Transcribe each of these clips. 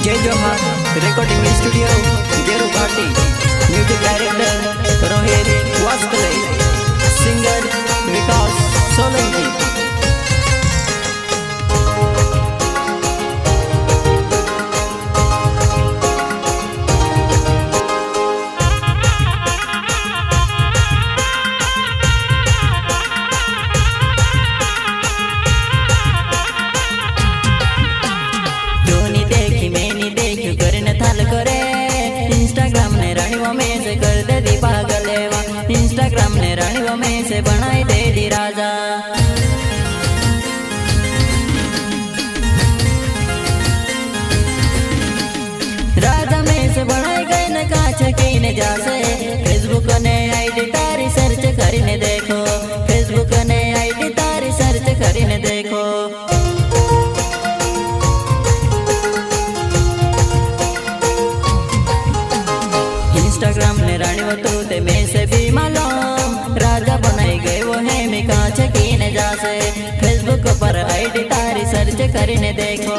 जय जोहार recording studio Geru Ghati. Music director Rohit Vaskale, singer Vikas Solanki. Instagram ने रानी में से कर दे दी पागल, इंस्टाग्राम ने रानी में से बनाई दे दी राजा। राजा में से बनाई गई न काछ की ने जासे। फेसबुक ने आईडी तारी सर्च करने देखो, फेसबुक ने आईडी तारी सर्च करने देखो। इंस्टाग्राम ने रानी वो तो ते में से भी मालूम, राजा बनाई गए वो है मैं कांच की न जासे। फेसबुक पर आईडी तारी सर्च करने देखो।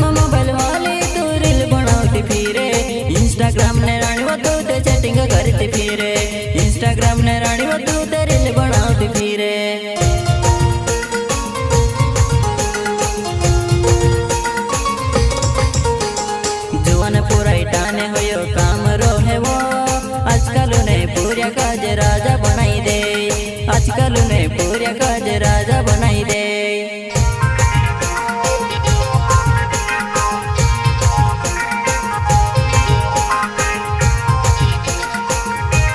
मोबाइल वाली तू रील बनाती फिरे, इंस्टाग्राम ने रानी वो तू ते चैटिंग करती फिरे। इंस्टाग्राम ने रानी वो तू ते रील बनाती फिरे। जुआन पूरा इटाने होयो काम रो है वो, आजकल ने पूरा काज राजा बनाई दे, आजकल ने पूरा काज राजा बनाई दे।